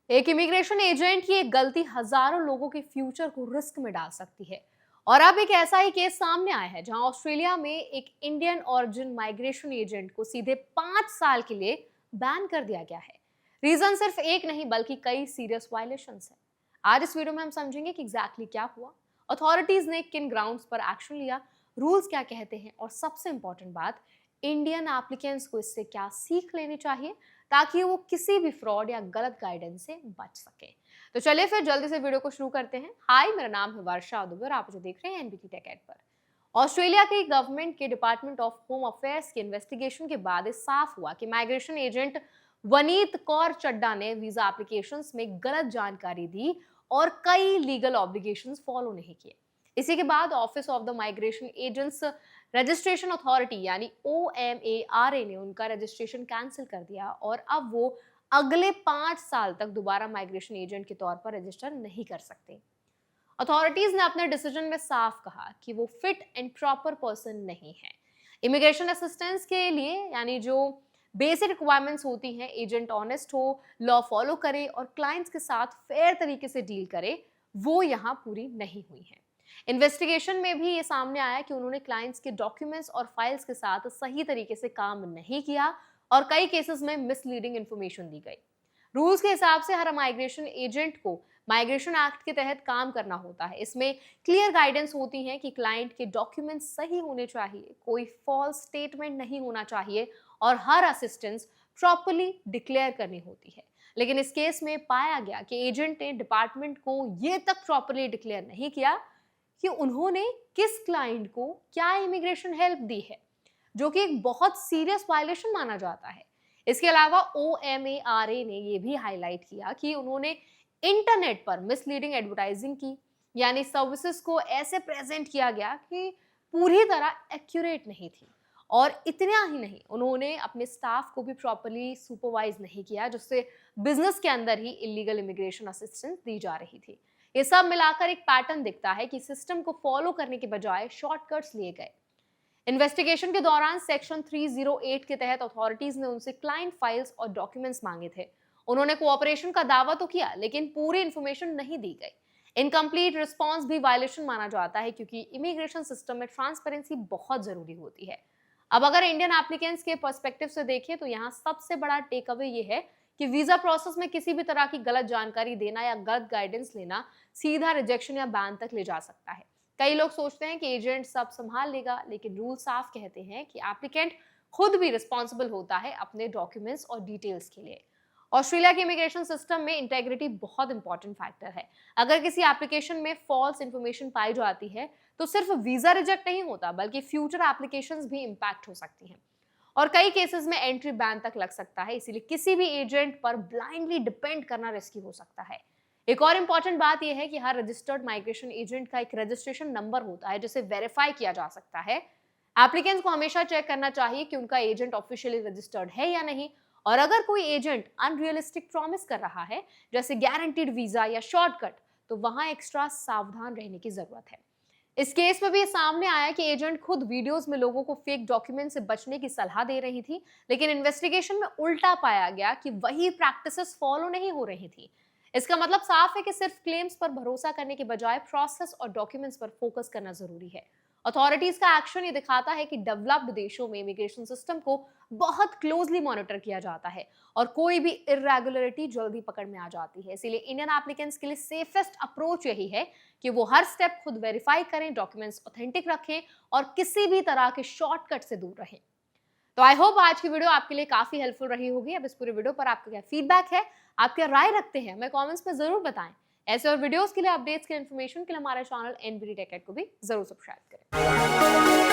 एक immigration agent की एक गलती हजारों लोगों के फ्यूचर को रिस्क में डाल सकती है। और अब एक ऐसा ही केस सामने आया है जहां ऑस्ट्रेलिया में एक इंडियन ओरिजिन माइग्रेशन एजेंट को सीधे 5 साल के लिए बैन कर दिया गया है। रीजन सिर्फ एक नहीं बल्कि कई सीरियस वायलेशंस हैं। आज इस वीडियो में हम समझेंगे कि एग्जैक्टली क्या हुआ, अथॉरिटीज ने किन ग्राउंड्स पर एक्शन लिया, रूल्स क्या कहते हैं और सबसे इंपॉर्टेंट बात, इंडियन एप्लीकेंट्स को इससे क्या सीख लेनी चाहिए ताकि वो किसी भी फ्रॉड या गलत गाइडेंस से बच सके। तो चलिए फिर जल्दी से वीडियो को शुरू करते हैं। हाय, मेरा नाम है वर्षा दुबे और आप जो देख रहे हैं एनबीटी टेक एड पर। ऑस्ट्रेलिया की गवर्नमेंट के डिपार्टमेंट ऑफ होम अफेयर्स के इन्वेस्टिगेशन के बाद ये साफ हुआ कि माइग्रेशन एजेंट वनीत कौर चड्डा ने वीजा एप्लीकेशंस में गलत जानकारी दी और कई लीगल ऑब्लिगेशंस फॉलो नहीं किए। इसी के बाद office of the migration agents registration authority यानी OMARA ने उनका रजिस्ट्रेशन कैंसिल कर दिया और अब वो अगले 5 साल तक दोबारा माइग्रेशन एजेंट के तौर पर रजिस्टर नहीं कर सकते। अथॉरिटीज ने अपने डिसीजन में साफ कहा कि वो फिट एंड प्रॉपर पर्सन नहीं है। इमिग्रेशन असिस्टेंस के लिए यानी जो बेसिक रिक्वायरमेंट्स होती हैं, एजेंट ऑनेस्ट हो, लॉ फॉलो करे और क्लाइंट्स के साथ फेयर तरीके से डील करे, वो यहाँ पूरी नहीं हुई है। इन्वेस्टिगेशन में भी ये सामने आया कि उन्होंने क्लाइंट्स के डॉक्यूमेंट्स और फाइल्स के साथ सही तरीके से काम नहीं किया और कई केसेस में मिसलीडिंग इंफॉर्मेशन दी गई। रूल्स के हिसाब से हर माइग्रेशन एजेंट को माइग्रेशन एक्ट के तहत काम करना होता है। इसमें क्लियर गाइडेंस होती है कि क्लाइंट के डॉक्यूमेंट्स सही होने चाहिए, कोई फॉल्स स्टेटमेंट नहीं होना चाहिए और हर असिस्टेंस प्रॉपर्ली डिक्लेयर करनी होती है। लेकिन इस केस में पाया गया कि एजेंट ने डिपार्टमेंट को ये तक प्रॉपर्ली डिक्लेयर नहीं किया कि उन्होंने किस क्लाइंट को क्या इमिग्रेशन हेल्प दी है, जो कि एक बहुत सीरियस वायलेशन माना जाता है। इसके अलावा OMARA ने यह भी हाईलाइट किया कि उन्होंने इंटरनेट पर मिसलीडिंग एडवर्टाइजिंग की, यानी सर्विसेज को ऐसे प्रेजेंट किया गया कि पूरी तरह एक्यूरेट नहीं थी। और इतना ही नहीं, उन्होंने अपने स्टाफ को भी प्रॉपर्ली सुपरवाइज नहीं किया, जिससे बिजनेस के अंदर ही इलीगल इमिग्रेशन असिस्टेंस दी जा रही थी। ये सब मिलाकर एक पैटर्न दिखता है कि सिस्टम को फॉलो करने के बजाय शॉर्टकट्स लिए गए। इन्वेस्टिगेशन के दौरान सेक्शन 308 के तहत अथॉरिटीज ने उनसे क्लाइंट फाइल्स और डॉक्यूमेंट्स मांगे थे। उन्होंने कोऑपरेशन का दावा तो किया, लेकिन पूरी इंफॉर्मेशन नहीं दी गई। इनकम्प्लीट रिस्पॉन्स भी वायलेशन माना जाता है, क्योंकि इमिग्रेशन सिस्टम में ट्रांसपेरेंसी बहुत जरूरी होती है। अब अगर इंडियन एप्लीकेंट्स के पर्सपेक्टिव से देखें तो यहाँ सबसे बड़ा टेक अवे ये है कि वीजा प्रोसेस में किसी भी तरह की गलत जानकारी देना या गलत गाइडेंस लेना सीधा रिजेक्शन या बैन तक ले जा सकता है। कई लोग सोचते हैं कि एजेंट सब संभाल लेगा, लेकिन रूल साफ कहते हैं कि एप्लीकेंट खुद भी रिस्पॉन्सिबल होता है अपने डॉक्यूमेंट्स और डिटेल्स के लिए। ऑस्ट्रेलिया के इमिग्रेशन सिस्टम में इंटेग्रिटी बहुत इंपॉर्टेंट फैक्टर है। अगर किसी एप्लीकेशन में फॉल्स इंफॉर्मेशन पाई जाती है तो सिर्फ वीजा रिजेक्ट नहीं होता, बल्कि फ्यूचर एप्लीकेशंस भी इंपैक्ट हो सकती हैं और कई केसेस में एंट्री बैन तक लग सकता है। इसीलिए किसी भी एजेंट पर ब्लाइंडली डिपेंड करना रिस्की हो सकता है। एक और इंपॉर्टेंट बात यह है कि हर रजिस्टर्ड माइग्रेशन एजेंट का एक रजिस्ट्रेशन नंबर होता है, जिसे वेरीफाई किया जा सकता है। एप्लीकेंट्स को हमेशा चेक करना चाहिए कि उनका एजेंट ऑफिशियली रजिस्टर्ड है या नहीं, और अगर कोई एजेंट अनरियलिस्टिक प्रॉमिस कर रहा है, जैसे गारंटीड वीजा या शॉर्टकट, तो वहां एक्स्ट्रा सावधान रहने की जरूरत है। इस केस में भी ये सामने आया कि एजेंट खुद वीडियोस में लोगों को फेक डॉक्यूमेंट से बचने की सलाह दे रही थी, लेकिन इन्वेस्टिगेशन में उल्टा पाया गया कि वही प्रैक्टिसेस फॉलो नहीं हो रही थी। इसका मतलब साफ है कि सिर्फ क्लेम्स पर भरोसा करने के बजाय प्रोसेस और डॉक्यूमेंट्स पर फोकस करना जरूरी है। अथॉरिटीज का एक्शन ये दिखाता है कि डेवलप्ड देशों में इमिग्रेशन सिस्टम को बहुत क्लोजली मॉनिटर किया जाता है और कोई भी इरेगुलरिटी जल्दी पकड़ में आ जाती है। इसीलिए इंडियन एप्लीकेंट्स के लिए सेफेस्ट अप्रोच यही है कि वो हर स्टेप खुद वेरीफाई करें, डॉक्यूमेंट्स ऑथेंटिक रखें और किसी भी तरह के शॉर्टकट से दूर रहें। तो आई होप आज की वीडियो आपके लिए काफी हेल्पफुल रही होगी। अब इस पूरे वीडियो पर आपका क्या फीडबैक है, आप क्या राय रखते हैं, हमें कमेंट्स में जरूर बताएं। ऐसे और वीडियोस के लिए, अपडेट्स के लिए, इन्फॉर्मेशन के लिए हमारे चैनल एनबीटी टेक एड को भी जरूर सब्सक्राइब करें।